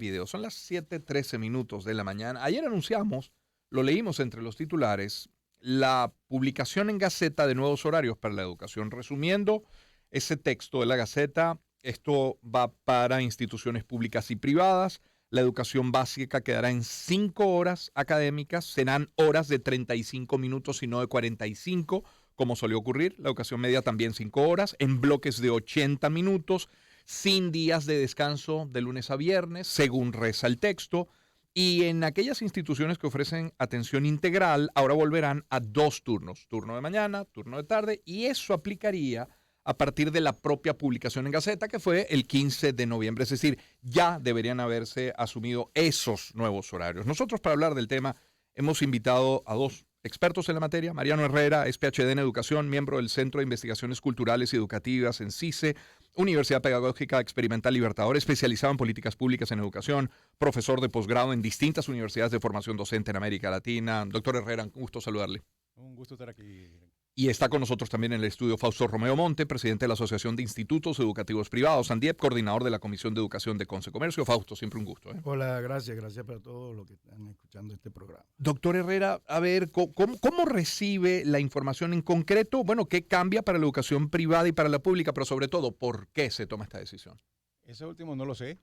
Video. Son las 7:13 minutos de la mañana. Ayer anunciamos, lo leímos entre los titulares, la publicación en Gaceta de nuevos horarios para la educación. Resumiendo ese texto de la Gaceta, esto va para instituciones públicas y privadas. La educación básica quedará en 5 horas académicas, serán horas de 35 minutos y no de 45, como solía ocurrir. La educación media también 5 horas, en bloques de 80 minutos, sin días de descanso de lunes a viernes, según reza el texto. Y en aquellas instituciones que ofrecen atención integral, ahora volverán a 2 turnos, turno de mañana, turno de tarde, y eso aplicaría a partir de la propia publicación en Gaceta, que fue el 15 de noviembre. Es decir, ya deberían haberse asumido esos nuevos horarios. Nosotros, para hablar del tema, hemos invitado a 2 expertos en la materia. Mariano Herrera es PhD en Educación, miembro del Centro de Investigaciones Culturales y Educativas en CICE, Universidad Pedagógica Experimental Libertador, especializado en políticas públicas en educación, profesor de posgrado en distintas universidades de formación docente en América Latina. Doctor Herrera, un gusto saludarle. Un gusto estar aquí. Y está con nosotros también en el estudio Fausto Romeo Monte, presidente de la Asociación de Institutos Educativos Privados, ANDIEP, coordinador de la Comisión de Educación de Conce Comercio. Fausto, siempre un gusto. Hola, gracias para todos los que están escuchando este programa. Doctor Herrera, a ver, ¿cómo recibe la información en concreto? Bueno, ¿qué cambia para la educación privada y para la pública? Pero sobre todo, ¿por qué se toma esta decisión? Ese último no lo sé,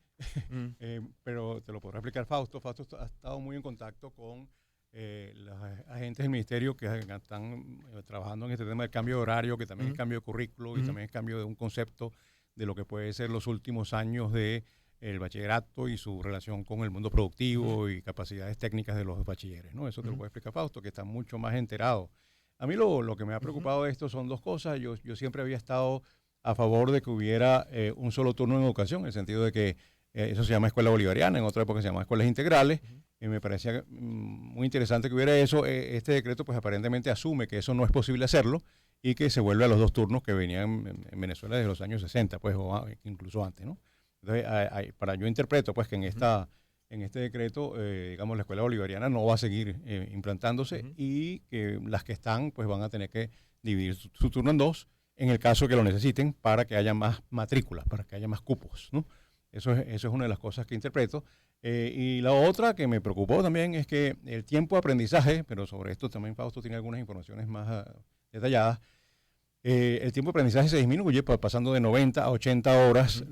pero te lo podrá explicar Fausto. Fausto ha estado muy en contacto con los agentes del ministerio que están trabajando en este tema del cambio de horario, que también es cambio de currículo y también es cambio de un concepto de lo que puede ser los últimos años de el bachillerato y su relación con el mundo productivo y capacidades técnicas de los bachilleres, ¿no? Eso te lo puede explicar Fausto, que está mucho más enterado. A mí lo que me ha preocupado de esto son 2 cosas. Yo siempre había estado a favor de que hubiera un solo turno en educación, en el sentido de que eso se llama escuela bolivariana, en otra época se llama escuelas integrales. Me parecía muy interesante que hubiera eso. Este decreto pues aparentemente asume que eso no es posible hacerlo y que se vuelve a los 2 turnos que venían en Venezuela desde los años 60, pues, o incluso antes, ¿no? Entonces, yo interpreto pues que en este decreto, digamos, la escuela bolivariana no va a seguir implantándose y que las que están pues van a tener que dividir su turno en 2 en el caso que lo necesiten para que haya más matrículas, para que haya más cupos, ¿no? Eso es una de las cosas que interpreto. Y la otra que me preocupó también es que el tiempo de aprendizaje, pero sobre esto también Fausto tiene algunas informaciones más detalladas, el tiempo de aprendizaje se disminuye pasando de 90 a 80 horas,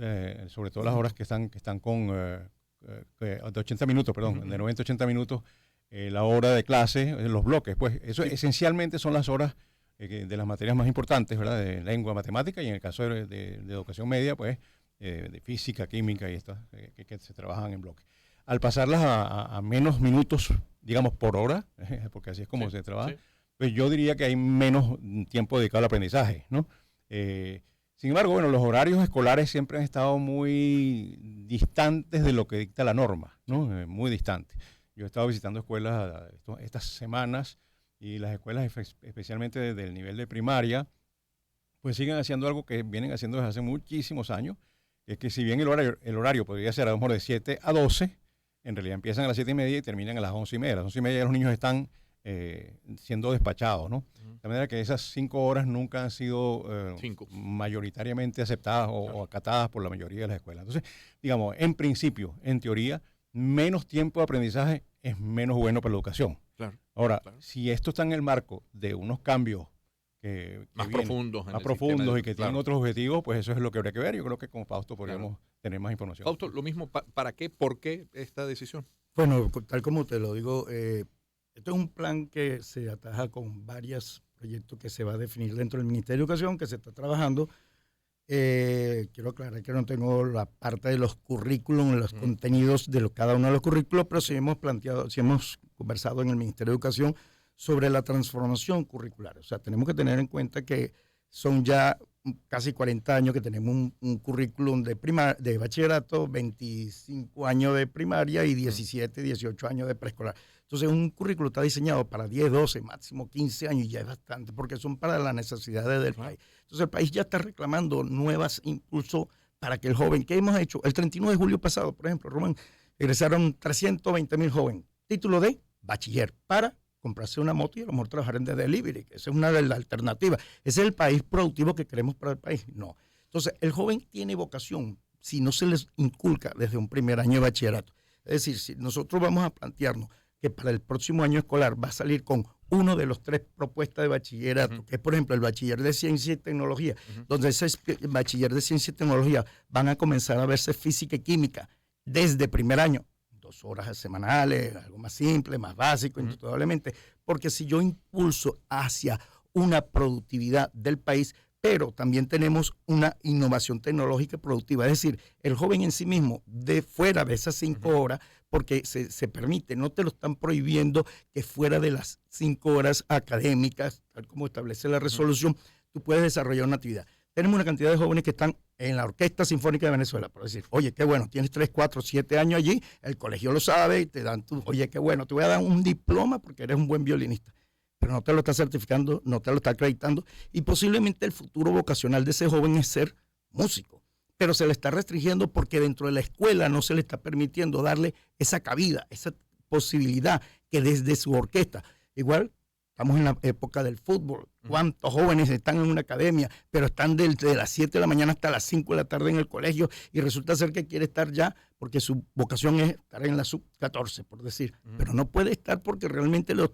sobre todo las horas que están con, de 80 minutos, perdón, de 90 a 80 minutos, la hora de clase, los bloques, pues eso esencialmente son las horas de las materias más importantes, ¿verdad? De lengua, matemática y en el caso de educación media, pues de física, química y estas que se trabajan en bloque. Al pasarlas a menos minutos, digamos, por hora, porque así es como se trabaja, pues yo diría que hay menos tiempo dedicado al aprendizaje, ¿no? Sin embargo, bueno, los horarios escolares siempre han estado muy distantes de lo que dicta la norma, ¿no? Muy distantes. Yo he estado visitando escuelas estas semanas y las escuelas, especialmente del nivel de primaria, pues siguen haciendo algo que vienen haciendo desde hace muchísimos años. Es que si bien el horario podría ser a lo mejor de 7 a 12, en realidad empiezan a las 7:30 y terminan a las 11:30. A las 11:30 los niños están siendo despachados, ¿no? De manera que esas 5 horas nunca han sido mayoritariamente aceptadas o acatadas por la mayoría de las escuelas. Entonces, digamos, en principio, en teoría, menos tiempo de aprendizaje es menos bueno para la educación. Claro. Ahora, si esto está en el marco de unos cambios más profundos y que tienen otros objetivos, pues eso es lo que habría que ver. Yo creo que con Fausto podríamos tener más información. Fausto, lo mismo, ¿para qué? ¿Por qué esta decisión? Bueno, tal como te lo digo, esto es un plan que se ataja con varios proyectos que se va a definir dentro del Ministerio de Educación, que se está trabajando. Quiero aclarar que no tengo la parte de los currículums, los contenidos de cada uno de los currículos, pero sí hemos conversado en el Ministerio de Educación sobre la transformación curricular. O sea, tenemos que tener en cuenta que son ya casi 40 años que tenemos un currículum de bachillerato, 25 años de primaria y 17, 18 años de preescolar. Entonces, un currículo está diseñado para 10, 12, máximo 15 años y ya es bastante, porque son para las necesidades del país. Entonces, el país ya está reclamando nuevos impulsos para que el joven, ¿qué hemos hecho? El 31 de julio pasado, por ejemplo, Román, egresaron 320,000 jóvenes, título de bachiller, para comprarse una moto y a lo mejor trabajar en delivery, que esa es una de las alternativas. ¿Ese es el país productivo que queremos para el país? No. Entonces, el joven tiene vocación, si no se les inculca desde un primer año de bachillerato. Es decir, si nosotros vamos a plantearnos que para el próximo año escolar va a salir con uno de los 3 propuestas de bachillerato, que es, por ejemplo, el bachiller de ciencia y tecnología, donde ese bachiller de ciencia y tecnología van a comenzar a verse física y química desde primer año, 2 horas semanales, algo más simple, más básico, indudablemente, porque si yo impulso hacia una productividad del país, pero también tenemos una innovación tecnológica productiva, es decir, el joven en sí mismo, de fuera de esas 5 horas, porque se permite, no te lo están prohibiendo que fuera de las 5 horas académicas, tal como establece la resolución, tú puedes desarrollar una actividad. Tenemos una cantidad de jóvenes que están en la Orquesta Sinfónica de Venezuela, por decir, oye, qué bueno, tienes 3, 4, 7 años allí, el colegio lo sabe y te dan oye, qué bueno, te voy a dar un diploma porque eres un buen violinista, pero no te lo está certificando, no te lo está acreditando, y posiblemente el futuro vocacional de ese joven es ser músico, pero se le está restringiendo porque dentro de la escuela no se le está permitiendo darle esa cabida, esa posibilidad que desde su orquesta, igual estamos en la época del fútbol, cuántos jóvenes están en una academia, pero están desde las 7 de la mañana hasta las 5 de la tarde en el colegio y resulta ser que quiere estar ya porque su vocación es estar en la sub-14, por decir, pero no puede estar porque realmente los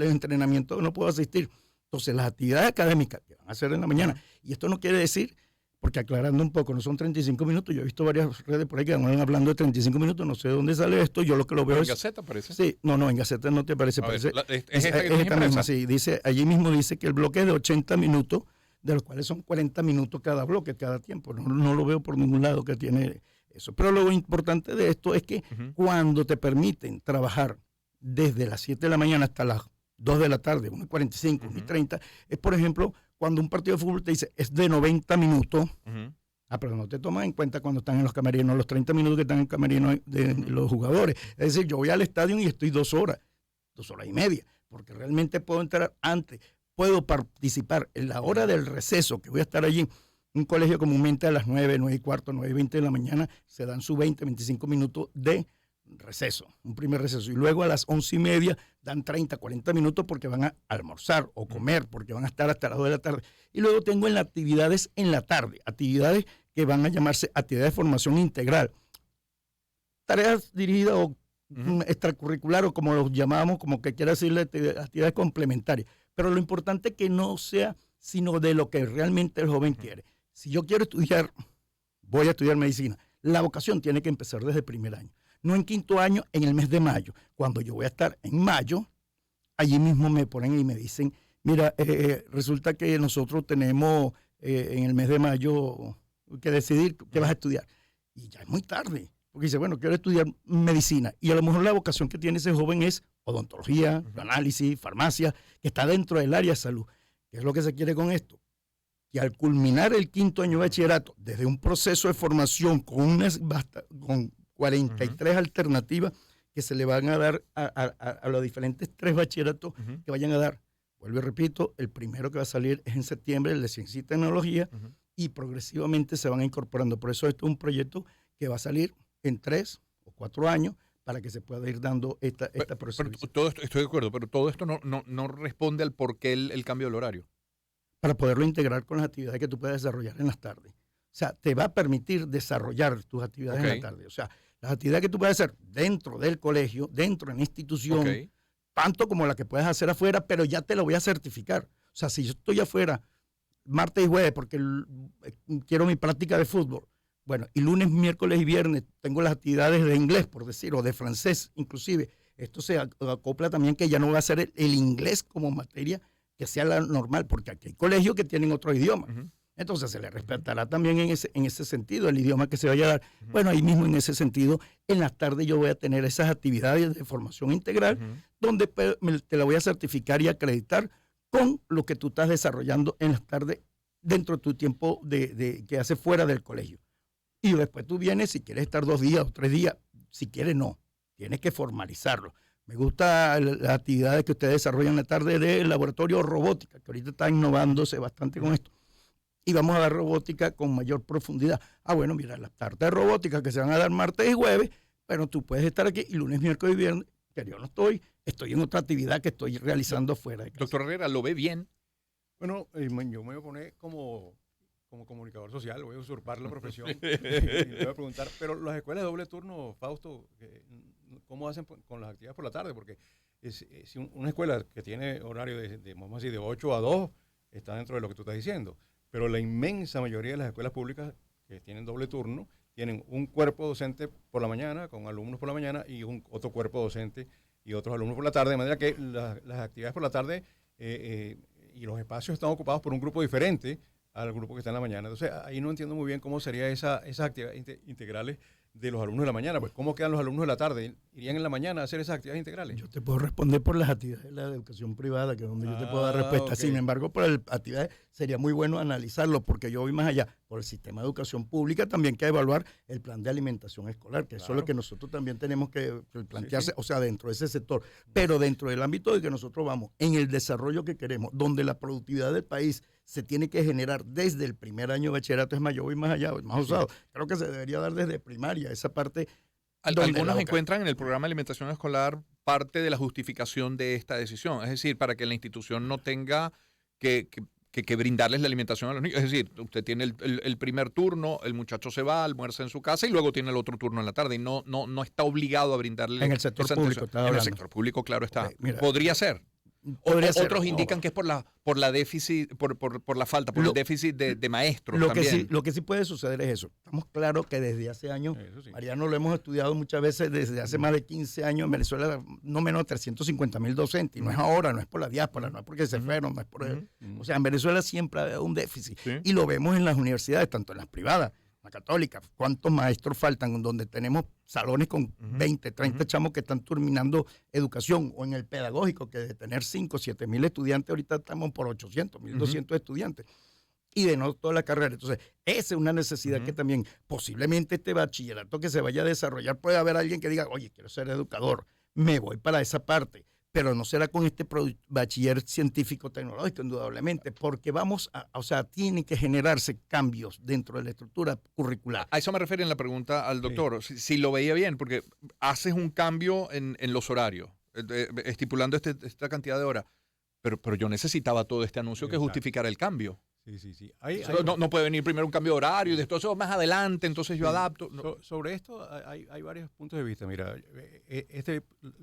entrenamientos no puede asistir. Entonces las actividades académicas que van a hacer en la mañana, y esto no quiere decir, porque aclarando un poco, no son 35 minutos, yo he visto varias redes por ahí que van hablando de 35 minutos, no sé de dónde sale esto, yo lo que lo veo ¿En es... Gaceta parece? Sí, no, en Gaceta no te parece, parece... Es esta misma, sí, dice, allí mismo dice que el bloque es de 80 minutos, de los cuales son 40 minutos cada bloque, cada tiempo, no lo veo por ningún lado que tiene eso, pero lo importante de esto es que cuando te permiten trabajar desde las 7 de la mañana hasta las 2 de la tarde, 1:45, 1:30, es por ejemplo, cuando un partido de fútbol te dice es de 90 minutos, pero no te toman en cuenta cuando están en los camerinos, los 30 minutos que están en el camerino de los jugadores. Es decir, yo voy al estadio y estoy 2 horas, 2 horas y media, porque realmente puedo entrar antes, puedo participar en la hora del receso, que voy a estar allí. Un colegio comúnmente a las 9, 9:15, 9:20 de la mañana se dan sus 20, 25 minutos de receso, un primer receso, y luego a las 11:30 dan 30, 40 minutos porque van a almorzar o comer, porque van a estar hasta las 2 de la tarde, y luego tengo en las actividades en la tarde, actividades que van a llamarse actividades de formación integral, tareas dirigidas o extracurricular o como los llamamos, como que quiera decirle actividades complementarias, pero lo importante es que no sea sino de lo que realmente el joven quiere. Si yo quiero estudiar, voy a estudiar medicina, la vocación tiene que empezar desde el primer año. No en 5º año, en el mes de mayo. Cuando yo voy a estar en mayo, allí mismo me ponen y me dicen, mira, resulta que nosotros tenemos en el mes de mayo que decidir qué vas a estudiar. Y ya es muy tarde, porque dice, bueno, quiero estudiar medicina. Y a lo mejor la vocación que tiene ese joven es odontología, análisis, farmacia, que está dentro del área de salud. ¿Qué es lo que se quiere con esto? Que al culminar el 5º año de bachillerato, desde un proceso de formación con 43 alternativas que se le van a dar a los diferentes 3 bachilleratos que vayan a dar. Vuelvo y repito, el primero que va a salir es en septiembre, el de Ciencia y Tecnología, y progresivamente se van incorporando. Por eso esto es un proyecto que va a salir en 3 o 4 años para que se pueda ir dando esta proceso. Todo esto, estoy de acuerdo, pero todo esto no responde al por qué el cambio del horario. Para poderlo integrar con las actividades que tú puedes desarrollar en las tardes. O sea, te va a permitir desarrollar tus actividades en la tarde. O sea, las actividades que tú puedes hacer dentro del colegio, dentro de la institución, tanto como las que puedes hacer afuera, pero ya te lo voy a certificar. O sea, si yo estoy afuera martes y jueves porque quiero mi práctica de fútbol, bueno, y lunes, miércoles y viernes tengo las actividades de inglés, por decir, o de francés inclusive. Esto se acopla también que ya no va a ser el inglés como materia que sea la normal, porque aquí hay colegios que tienen otro idioma. Entonces se le respetará también en ese sentido el idioma que se vaya a dar. Bueno, ahí mismo en ese sentido, en las tardes yo voy a tener esas actividades de formación integral donde te la voy a certificar y acreditar con lo que tú estás desarrollando en las tardes dentro de tu tiempo que haces fuera del colegio. Y después tú vienes, si quieres estar 2 días o 3 días, si quieres no, tienes que formalizarlo. Me gusta las actividades que ustedes desarrollan en la tarde del laboratorio robótica, que ahorita está innovándose bastante con esto. Y vamos a dar robótica con mayor profundidad. Bueno, mira, las tardes de robótica que se van a dar martes y jueves, pero tú puedes estar aquí y lunes, miércoles y viernes, que yo no estoy en otra actividad que estoy realizando fuera de casa. Doctor Herrera, ¿lo ve bien? Bueno, yo me voy a poner como como comunicador social, voy a usurpar la profesión y le voy a preguntar, pero las escuelas de doble turno, Fausto, ¿cómo hacen con las actividades por la tarde? Porque si una escuela que tiene horario vamos a decir, de 8 a 2, está dentro de lo que tú estás diciendo, pero la inmensa mayoría de las escuelas públicas que tienen doble turno tienen un cuerpo docente por la mañana, con alumnos por la mañana, y otro cuerpo docente y otros alumnos por la tarde, de manera que las actividades por la tarde y los espacios están ocupados por un grupo diferente al grupo que está en la mañana. Entonces, ahí no entiendo muy bien cómo serían esas actividades integrales de los alumnos de la mañana. Pues, ¿cómo quedan los alumnos de la tarde? ¿Irían en la mañana a hacer esas actividades integrales? Yo te puedo responder por las actividades de la educación privada, que es donde yo te puedo dar respuesta. Okay. Sin embargo, por las actividades sería muy bueno analizarlo, porque yo voy más allá. Por el sistema de educación pública también hay que evaluar el plan de alimentación escolar, que eso es lo que nosotros también tenemos que plantearse, o sea, dentro de ese sector. Pero dentro del ámbito de que nosotros vamos, en el desarrollo que queremos, donde la productividad del país se tiene que generar desde el primer año de bachillerato, es más, yo voy más allá, más usado. Creo que se debería dar desde primaria, esa parte. Algunos encuentran en el programa de alimentación escolar parte de la justificación de esta decisión, es decir, para que la institución no tenga que brindarles la alimentación a los niños. Es decir, usted tiene el primer turno, el muchacho se va, almuerza en su casa y luego tiene el otro turno en la tarde y no está obligado a brindarle. En el sector público. En el sector público, claro está. Okay, mira, podría ser. Otros indican que es por la déficit, por la falta, por el déficit de maestros también. Lo que sí puede suceder es eso. Estamos claros que desde hace años, Mariano, lo hemos estudiado muchas veces, desde hace más de 15 años en Venezuela, no menos de 350,000 docentes. Y no es ahora, no es por la diáspora, no es porque se fueron, no es por o sea, en Venezuela siempre ha habido un déficit. Sí. Y lo vemos en las universidades, tanto en las privadas, la católica. ¿Cuántos maestros faltan? Donde tenemos salones con 20, 30 chamos que están terminando educación, o en el pedagógico, que de tener 5, 7 mil estudiantes, ahorita estamos por 800, 1,200 estudiantes. Y de no toda la carrera. Entonces, esa es una necesidad que también posiblemente este bachillerato que se vaya a desarrollar, puede haber alguien que diga, oye, quiero ser educador, me voy para esa parte. Pero no será con este bachiller científico-tecnológico, indudablemente, porque tienen que generarse cambios dentro de la estructura curricular. A eso me refiero en la pregunta al doctor, si lo veía bien, porque haces un cambio en los horarios, estipulando esta cantidad de horas, pero yo necesitaba todo este anuncio que justificara el cambio. Sí. No puede venir primero un cambio de horario y después más adelante, entonces yo adapto. No. Sobre esto hay varios puntos de vista. Mira, el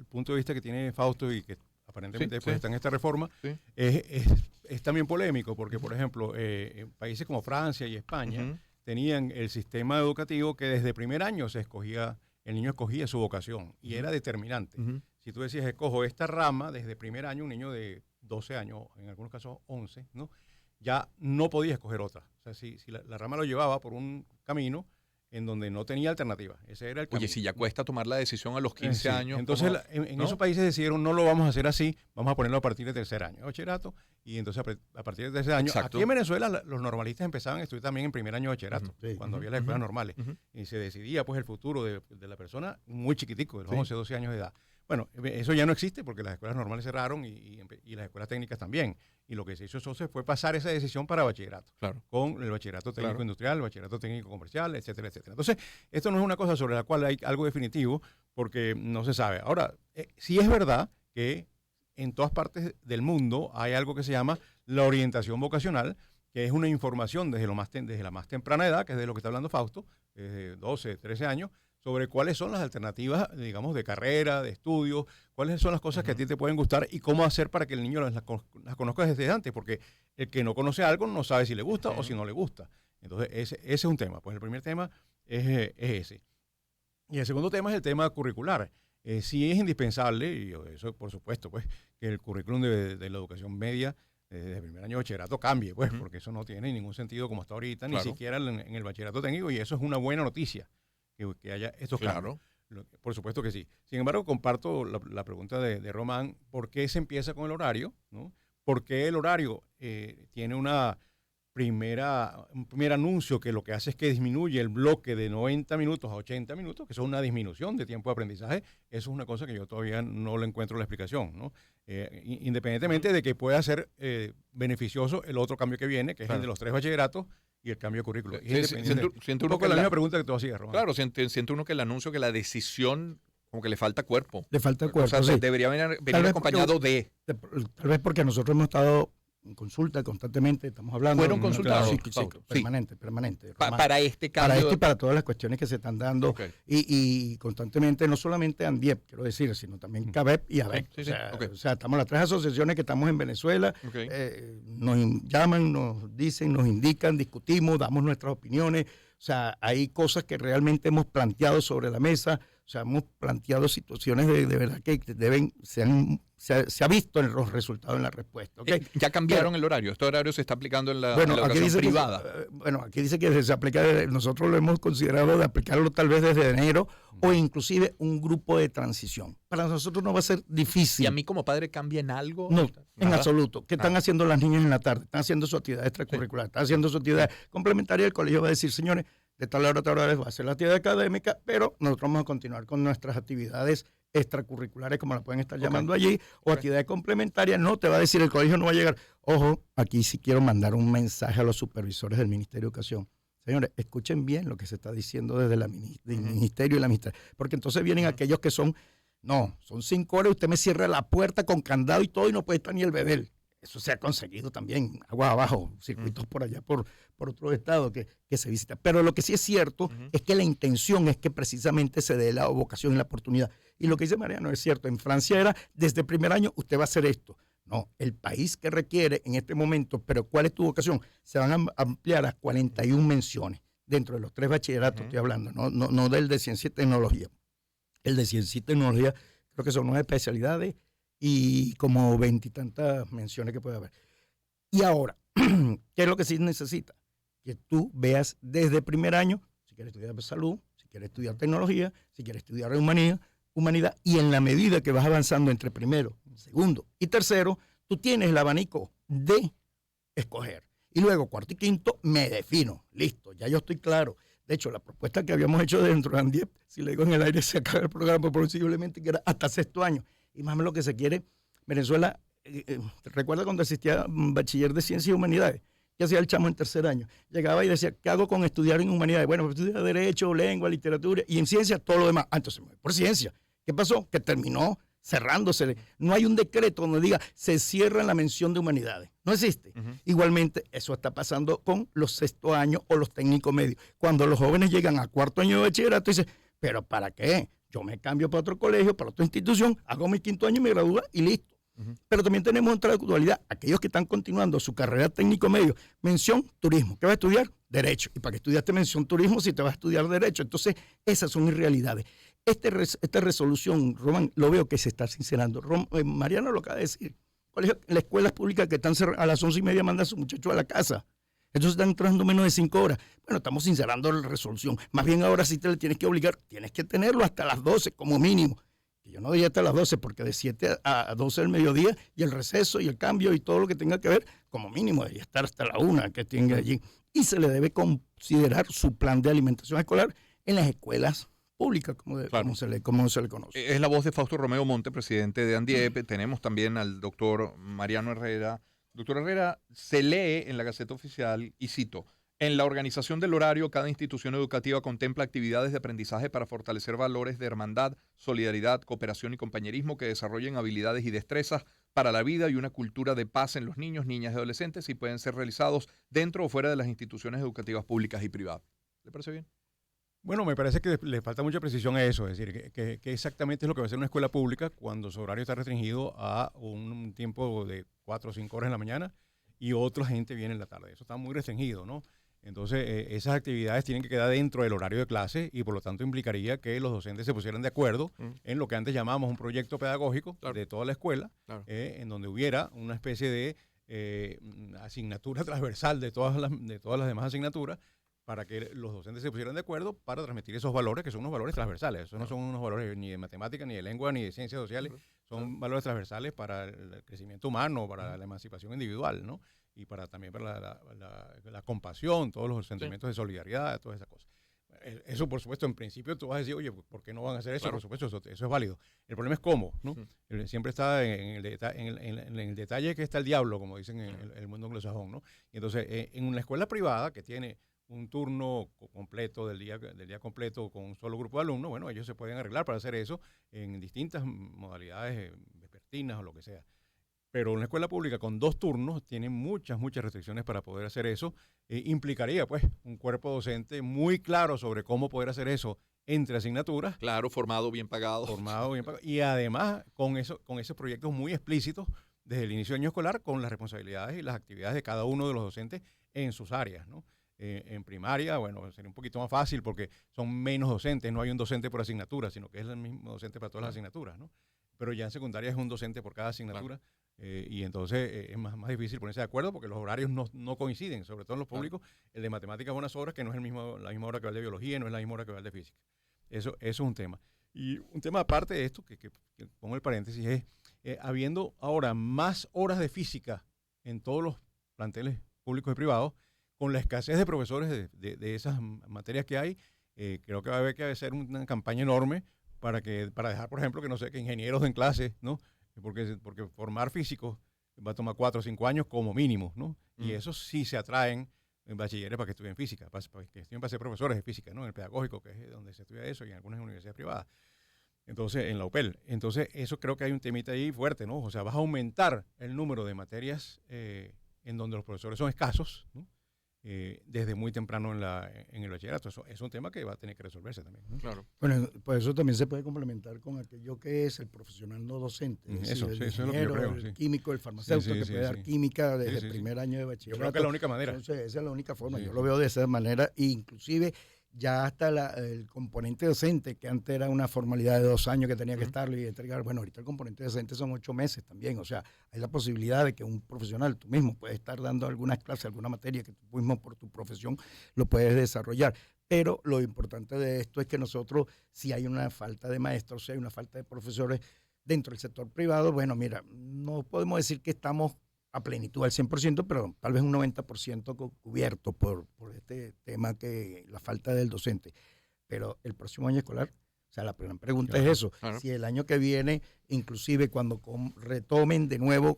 punto de vista que tiene Fausto y que aparentemente está en esta reforma es también polémico porque, por ejemplo, en países como Francia y España tenían el sistema educativo que desde primer año el niño escogía su vocación y era determinante. Si tú decías, escojo esta rama desde primer año, un niño de 12 años, en algunos casos 11, ¿no? Ya no podía escoger otra. O sea, si la rama lo llevaba por un camino en donde no tenía alternativa. Ese era el camino. Oye, si ya cuesta tomar la decisión a los 15 años. Entonces, en esos países decidieron, no lo vamos a hacer así, vamos a ponerlo a partir del tercer año de bachillerato, y entonces a partir del tercer año. Exacto. Aquí en Venezuela los normalistas empezaban a estudiar también en primer año de bachillerato, cuando había las escuelas normales, y se decidía pues el futuro de la persona muy chiquitico, de los 11, 12 años de edad. Bueno, eso ya no existe porque las escuelas normales cerraron y las escuelas técnicas también. Y lo que se hizo entonces fue pasar esa decisión para bachillerato, con el bachillerato técnico industrial, el bachillerato técnico comercial, etcétera, etcétera. Entonces, esto no es una cosa sobre la cual hay algo definitivo porque no se sabe. Ahora, sí es verdad que en todas partes del mundo hay algo que se llama la orientación vocacional, que es una información desde la más temprana edad, que es de lo que está hablando Fausto, desde 12, 13 años, sobre cuáles son las alternativas, digamos, de carrera, de estudio, cuáles son las cosas que a ti te pueden gustar y cómo hacer para que el niño las conozca desde antes, porque el que no conoce algo no sabe si le gusta o si no le gusta. Entonces, ese es un tema. Pues el primer tema es ese. Y el segundo tema es el tema curricular. Sí es indispensable, y eso por supuesto, pues, que el currículum de la educación media desde el primer año de bachillerato cambie, pues, porque eso no tiene ningún sentido como está ahorita, ni siquiera en el bachillerato técnico, y eso es una buena noticia. Que haya estos cambios. Por supuesto que sí. Sin embargo, comparto la pregunta de Román, ¿por qué se empieza con el horario? ¿No? ¿Por qué el horario tiene un primer anuncio que lo que hace es que disminuye el bloque de 90 minutos a 80 minutos, que eso es una disminución de tiempo de aprendizaje? Eso es una cosa que yo todavía no le encuentro la explicación, ¿no? Independientemente de que pueda ser beneficioso el otro cambio que viene, que es el de los 3 bachilleratos, y el cambio de currículo. Siento un poco la misma pregunta que tú hacías, Román. Claro, siento uno que el anuncio, que la decisión, como que le falta cuerpo. Le falta cuerpo, o sea, debería venir acompañado de... Tal vez porque nosotros hemos estado en consulta constantemente, estamos hablando. ¿Fueron consultados? Sí, permanente. Para este cambio. Para este y para todas las cuestiones que se están dando. Okay. Y constantemente, no solamente ANDIEP, quiero decir, sino también CABEP y ABEP. Sí, o sea, estamos las tres asociaciones que estamos en Venezuela, nos llaman, nos dicen, nos indican, discutimos, damos nuestras opiniones. O sea, hay cosas que realmente hemos planteado sobre la mesa. O sea, hemos planteado situaciones de verdad que se ha visto en los resultados en la respuesta. ¿Okay? Ya cambiaron el horario. Este horario se está aplicando en la educación privada. Aquí dice que se aplica, nosotros lo hemos considerado de aplicarlo tal vez desde enero o inclusive un grupo de transición. Para nosotros no va a ser difícil. ¿Y a mí como padre cambia en algo? No, en absoluto. ¿Qué están haciendo las niñas en la tarde? Están haciendo su actividad extracurricular, están haciendo su actividad complementaria. El colegio va a decir, señores, de tal hora a tal hora va a ser la actividad académica, pero nosotros vamos a continuar con nuestras actividades extracurriculares, como la pueden estar llamando allí, o actividades complementarias. No te va a decir, el colegio no va a llegar. Ojo, aquí sí quiero mandar un mensaje a los supervisores del Ministerio de Educación. Señores, escuchen bien lo que se está diciendo desde el Ministerio y la Ministeria, porque entonces vienen aquellos que son 5 horas, usted me cierra la puerta con candado y todo y no puede estar ni el bebé. Eso se ha conseguido también, aguas abajo, circuitos por allá, por otros estados que se visitan. Pero lo que sí es cierto es que la intención es que precisamente se dé la vocación y la oportunidad. Y lo que dice Mariano es cierto. En Francia era, desde el primer año, usted va a hacer esto. No, el país que requiere en este momento, pero ¿cuál es tu vocación? Se van a ampliar a 41 menciones dentro de los 3 bachilleratos, estoy hablando, no del de ciencia y tecnología. El de ciencia y tecnología creo que son 9 especialidades y como 20 y tantas menciones que puede haber. Y ahora, ¿qué es lo que sí necesita? Que tú veas desde primer año, si quieres estudiar salud, si quieres estudiar tecnología, si quieres estudiar humanidad, y en la medida que vas avanzando entre primero, segundo y tercero, tú tienes el abanico de escoger. Y luego, cuarto y quinto, me defino. Listo, ya yo estoy claro. De hecho, la propuesta que habíamos hecho dentro de ANDIEP, si le digo en el aire, se acaba el programa posiblemente, que era hasta 6º año. Y más o menos lo que se quiere, Venezuela, ¿recuerda cuando existía bachiller de ciencias y humanidades? ¿Qué hacía el chamo en 3er año? Llegaba y decía, ¿qué hago con estudiar en humanidades? Bueno, pues estudia derecho, lengua, literatura, y en ciencia todo lo demás. Entonces, por ciencia. ¿Qué pasó? Que terminó cerrándose. No hay un decreto donde diga, se cierra la mención de humanidades. No existe. Igualmente, eso está pasando con los 6º años o los técnicos medios. Cuando los jóvenes llegan a 4º año de bachillerato, dicen, ¿pero para qué? Yo me cambio para otro colegio, para otra institución, hago mi 5º año y me gradúo y listo. Pero también tenemos otra actualidad, aquellos que están continuando su carrera técnico medio, mención turismo. ¿Qué va a estudiar? Derecho. ¿Y para qué estudiaste mención turismo si te vas a estudiar derecho? Entonces, esas son irrealidades. Esta resolución, Román, lo veo que se está sincerando. Mariano lo acaba de decir. Las escuelas públicas que están cerradas a las 11:30 mandan a sus muchachos a la casa. Entonces están entrando menos de 5 horas. Bueno, estamos sincerando la resolución. Más bien ahora sí te le tienes que obligar, tienes que tenerlo hasta las 12 como mínimo. Yo no diría hasta las 12 porque de 7 a 12 del mediodía y el receso y el cambio y todo lo que tenga que ver, como mínimo debería estar hasta la 1 que tenga allí. Y se le debe considerar su plan de alimentación escolar en las escuelas públicas, como se le conoce. Es la voz de Fausto Romeo Monte, presidente de ANDIEP. Tenemos también al doctor Mariano Herrera. Doctor Herrera, se lee en la Gaceta Oficial, y cito, en la organización del horario, cada institución educativa contempla actividades de aprendizaje para fortalecer valores de hermandad, solidaridad, cooperación y compañerismo que desarrollen habilidades y destrezas para la vida y una cultura de paz en los niños, niñas y adolescentes y pueden ser realizados dentro o fuera de las instituciones educativas públicas y privadas. ¿Le parece bien? Bueno, me parece que le falta mucha precisión a eso, es decir, que exactamente es lo que va a hacer una escuela pública cuando su horario está restringido a un tiempo de 4 o 5 horas en la mañana y otra gente viene en la tarde. Eso está muy restringido, ¿no? Entonces, esas actividades tienen que quedar dentro del horario de clase y por lo tanto implicaría que los docentes se pusieran de acuerdo en lo que antes llamábamos un proyecto pedagógico de toda la escuela, en donde hubiera una especie de asignatura transversal de todas las demás asignaturas para que los docentes se pusieran de acuerdo para transmitir esos valores, que son unos valores transversales. Esos no son unos valores ni de matemática, ni de lengua, ni de ciencias sociales. Son valores transversales para el crecimiento humano, para la emancipación individual, ¿no? Y también para la compasión, todos los sentimientos de solidaridad, todas esas cosas. Eso, por supuesto, en principio tú vas a decir, oye, ¿por qué no van a hacer eso? Claro. Por supuesto, eso es válido. El problema es cómo, ¿no? Siempre está en el detalle que está el diablo, como dicen en el mundo anglosajón, ¿no? Y entonces, en una escuela privada que tiene un turno completo del día completo con un solo grupo de alumnos, bueno, ellos se pueden arreglar para hacer eso en distintas modalidades vespertinas o lo que sea. Pero una escuela pública con 2 turnos tiene muchas restricciones para poder hacer eso. Implicaría, pues, un cuerpo docente muy claro sobre cómo poder hacer eso entre asignaturas. Claro, formado, bien pagado. Y además, con esos proyectos muy explícitos desde el inicio del año escolar, con las responsabilidades y las actividades de cada uno de los docentes en sus áreas, ¿no? En primaria, bueno, sería un poquito más fácil porque son menos docentes, no hay un docente por asignatura, sino que es el mismo docente para todas las asignaturas, ¿no? Pero ya en secundaria es un docente por cada asignatura. Claro. Y entonces es más difícil ponerse de acuerdo porque los horarios no coinciden, sobre todo en los públicos. El de matemáticas es unas horas que no es la misma hora que va el de biología, no es la misma hora que va el de física. Eso es un tema. Y un tema aparte de esto, que pongo el paréntesis, es habiendo ahora más horas de física en todos los planteles públicos y privados, con la escasez de profesores de esas materias que hay, creo que va a haber que hacer una campaña enorme para dejar, por ejemplo, que ingenieros en clase, ¿no? Porque formar físicos va a tomar 4 o 5 años como mínimo, ¿no? Y eso sí se atraen en bachilleres para que estudien física, para ser profesores de física, ¿no? En el pedagógico, que es donde se estudia eso, y en algunas universidades privadas. Entonces, en la UPEL. Entonces, eso creo que hay un temita ahí fuerte, ¿no? O sea, vas a aumentar el número de materias en donde los profesores son escasos, ¿no? Desde muy temprano en el bachillerato. Eso es un tema que va a tener que resolverse también, ¿no? Claro. Bueno, pues eso también se puede complementar con aquello que es el profesional no docente. Eso es lo que yo creo. El químico, el farmacéutico, que puede dar química desde el primer año de bachillerato. Yo creo que es la única manera. Entonces, esa es la única forma. Yo lo veo de esa manera. E inclusive ya hasta el componente docente, que antes era una formalidad de 2 años que tenía que estarlo y entregar. Bueno, ahorita el componente docente son 8 meses también. O sea, hay la posibilidad de que un profesional, tú mismo, puedes estar dando algunas clases, alguna materia que tú mismo por tu profesión lo puedes desarrollar. Pero lo importante de esto es que nosotros, si hay una falta de maestros, si hay una falta de profesores dentro del sector privado, bueno, mira, no podemos decir que estamos a plenitud al 100%, pero tal vez un 90% cubierto por este tema que la falta del docente. Pero el próximo año escolar, o sea, la primera pregunta es eso. Claro. Si el año que viene, inclusive cuando retomen de nuevo,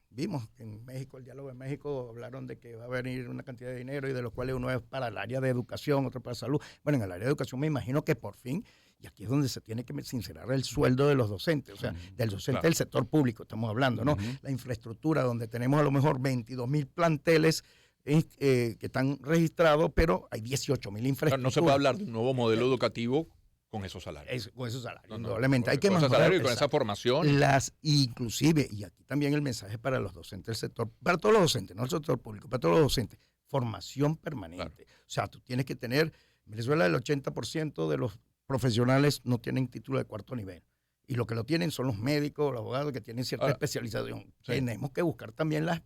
vimos que en México, el diálogo de México, hablaron de que va a venir una cantidad de dinero y de los cuales uno es para el área de educación, otro para salud. Bueno, en el área de educación me imagino que por fin, y aquí es donde se tiene que sincerar el sueldo de los docentes, o sea, del docente del sector público, estamos hablando, ¿no? La infraestructura, donde tenemos a lo mejor 22,000 planteles que están registrados, pero hay 18,000 infraestructuras. No se puede hablar de un nuevo modelo educativo con esos salarios. Con esos salarios, indudablemente. Hay que mejorar. Con esos salarios y con esa formación. Inclusive, y aquí también el mensaje para los docentes del sector, para todos los docentes, no el sector público, para todos los docentes, formación permanente. Claro. O sea, tú tienes que tener, en Venezuela el 80% de los profesionales no tienen título de 4º nivel. Y lo que lo tienen son los médicos, los abogados que tienen cierta especialización. Sí. Tenemos que buscar también la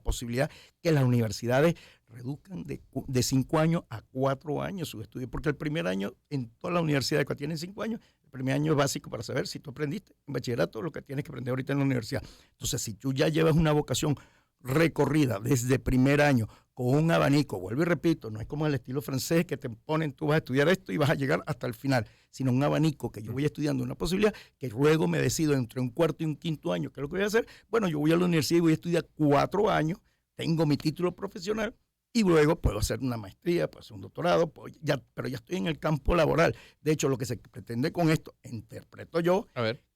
posibilidad que las universidades reduzcan de 5 años a 4 años sus estudios. Porque el primer año, en todas las universidades que tienen 5 años, el primer año es básico para saber si tú aprendiste en bachillerato lo que tienes que aprender ahorita en la universidad. Entonces, si tú ya llevas una vocación recorrida desde primer año con un abanico, vuelvo y repito, no es como el estilo francés que te ponen, tú vas a estudiar esto y vas a llegar hasta el final, sino un abanico que yo voy estudiando una posibilidad que luego me decido entre un 4º y un 5º año, ¿qué es lo que voy a hacer? Bueno, yo voy a la universidad y voy a estudiar 4 años, tengo mi título profesional y luego puedo hacer una maestría, puedo hacer un doctorado, pero ya estoy en el campo laboral. De hecho, lo que se pretende con esto, interpreto yo,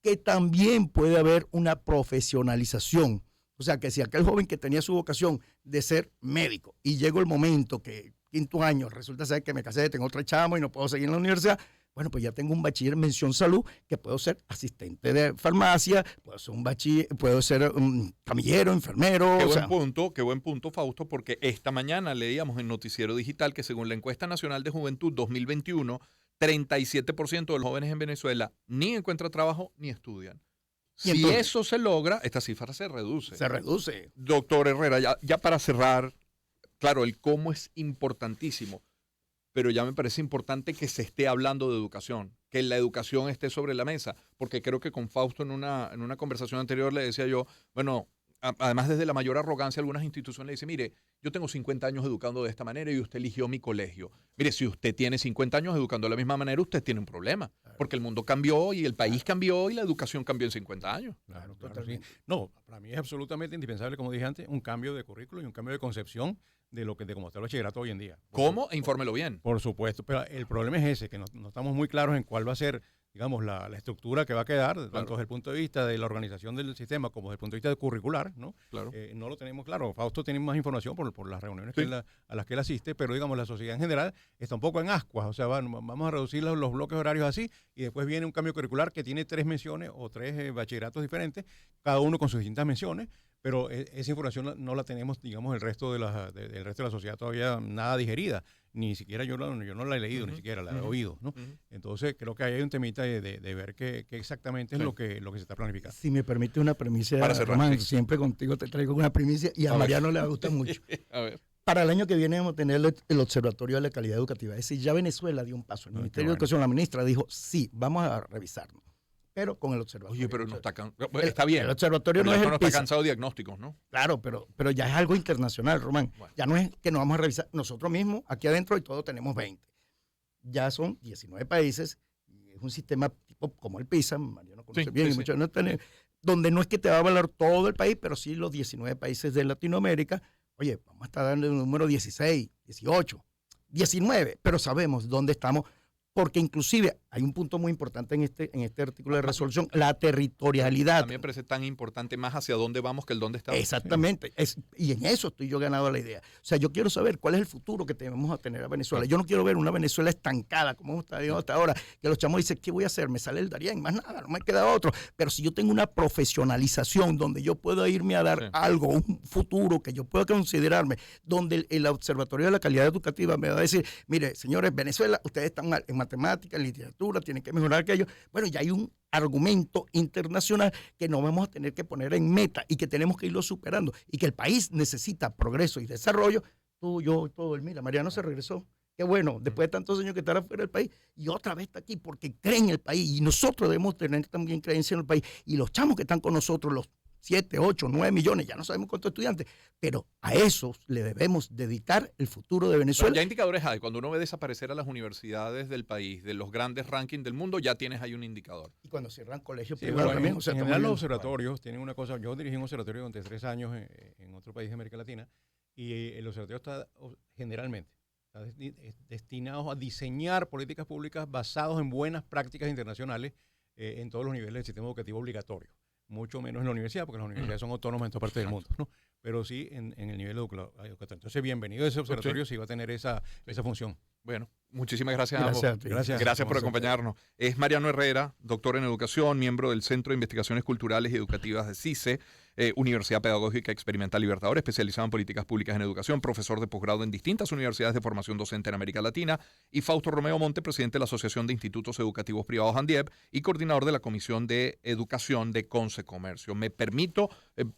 que también puede haber una profesionalización. O sea, que si aquel joven que tenía su vocación de ser médico y llegó el momento que 5º año resulta ser que me casé, tengo 3 chamos y no puedo seguir en la universidad, bueno, pues ya tengo un bachiller en mención salud que puedo ser asistente de farmacia, puedo ser un bachiller, puedo ser un camillero, enfermero. Qué buen punto, Fausto, porque esta mañana leíamos en Noticiero Digital que según la Encuesta Nacional de Juventud 2021, 37% de los jóvenes en Venezuela ni encuentran trabajo ni estudian. Si entonces, eso se logra, esta cifra se reduce. Se reduce. Doctor Herrera, ya para cerrar, claro, el cómo es importantísimo, pero ya me parece importante que se esté hablando de educación, que la educación esté sobre la mesa, porque creo que con Fausto en una conversación anterior le decía yo, bueno, además desde la mayor arrogancia algunas instituciones le dicen, mire, yo tengo 50 años educando de esta manera y usted eligió mi colegio. Mire, si usted tiene 50 años educando de la misma manera, usted tiene un problema, porque el mundo cambió y el país cambió y la educación cambió en 50 años. Claro, sí. No, para mí es absolutamente indispensable, como dije antes, un cambio de currículo y un cambio de concepción de cómo está el bachillerato hoy en día. ¿Cómo? E infórmelo bien. Por supuesto, pero el problema es ese, que no estamos muy claros en cuál va a ser, digamos, la estructura que va a quedar, Claro. tanto desde el punto de vista de la organización del sistema como desde el punto de vista curricular, ¿no? Claro. No lo tenemos claro. Fausto tiene más información por las reuniones Sí. a las que él asiste, pero digamos, la sociedad en general está un poco en ascuas. O sea, vamos a reducir los bloques horarios así y después viene un cambio curricular que tiene 3 menciones o 3 bachilleratos diferentes, cada uno con sus distintas menciones, pero esa información no la tenemos, digamos, el resto del resto de la sociedad todavía nada digerida. Ni siquiera yo no la he leído, ni siquiera la he oído, ¿no? Entonces creo que ahí hay un temita de ver qué exactamente es lo que se está planificando. Si me permite una primicia, Para cerrar, Román, sí. siempre contigo te traigo una primicia y a Mariano le gusta mucho. A ver. Para el año que viene vamos a tener el Observatorio de la Calidad Educativa. Es decir, ya Venezuela dio un paso. El Ministerio de Educación, la ministra, dijo, sí, vamos a revisarlo, pero con el observatorio. Oye, pero no está está bien. El observatorio no es no el está PISA. cansado de diagnósticos, ¿no? Claro, pero ya es algo internacional, Román. Bueno. Ya no es que nos vamos a revisar nosotros mismos, aquí adentro y todos tenemos 20. Ya son 19 países y es un sistema tipo como el PISA, Mariano conoce Sí, bien, sí, y sí. muchos no tienen, donde no es que te va a valorar todo el país, pero sí los 19 países de Latinoamérica. Oye, vamos a estar dando el número 16, 18, 19, pero sabemos dónde estamos, porque inclusive hay un punto muy importante en este artículo de resolución, la territorialidad. A mí me parece tan importante más hacia dónde vamos que el dónde estamos. Exactamente. Y en eso estoy yo ganado la idea. O sea, yo quiero saber cuál es el futuro que tenemos a tener a Venezuela. Yo no quiero ver una Venezuela estancada como hemos estado hasta ahora, que los chamos dicen, ¿qué voy a hacer? Me sale el Darién, más nada, no me queda otro. Pero si yo tengo una profesionalización donde yo puedo irme a dar algo, un futuro que yo pueda considerarme, donde el Observatorio de la Calidad Educativa me va a decir, mire, señores, Venezuela, ustedes están mal en matemáticas, en literatura, tienen que mejorar aquello. Bueno, ya hay un argumento internacional que nos vamos a tener que poner en meta y que tenemos que irlo superando y que el país necesita progreso y desarrollo. Tú, yo, todo el mira, Mariano se regresó. Qué bueno, después de tantos años que estar afuera del país y otra vez está aquí porque cree en el país y nosotros debemos tener también creencia en el país y los chamos que están con nosotros, los 7, 8, 9 millones, ya no sabemos cuántos estudiantes, pero a esos le debemos dedicar el futuro de Venezuela. Ya indicadores hay. Cuando uno ve desaparecer a las universidades del país, de los grandes rankings del mundo, ya tienes ahí un indicador. Y cuando cierran colegios Sí, privados bueno, también. O sea, en general los también- observatorios tienen una cosa, yo dirigí un observatorio durante 3 años en otro país de América Latina y el observatorio está generalmente está destinado a diseñar políticas públicas basadas en buenas prácticas internacionales en todos los niveles del sistema educativo obligatorio. Mucho menos en la universidad, porque las universidades son autónomas en toda parte del mundo, ¿no? Pero sí en el nivel educativo. Entonces, bienvenido a ese observatorio, sí va a tener esa función. Bueno, muchísimas gracias a ambos. Gracias a ti. Gracias por acompañarnos. Es Mariano Herrera, doctor en educación, miembro del Centro de Investigaciones Culturales y Educativas de CICE, Universidad Pedagógica Experimental Libertador, especializado en políticas públicas en educación, profesor de posgrado en distintas universidades de formación docente en América Latina, y Fausto Romeo Monte, presidente de la Asociación de Institutos Educativos Privados ANDIEP y coordinador de la Comisión de Educación de Conce Comercio. Me permito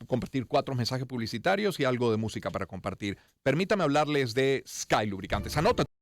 compartir 4 mensajes publicitarios y algo de música para compartir. Permítame hablarles de Sky Lubricantes. Anota.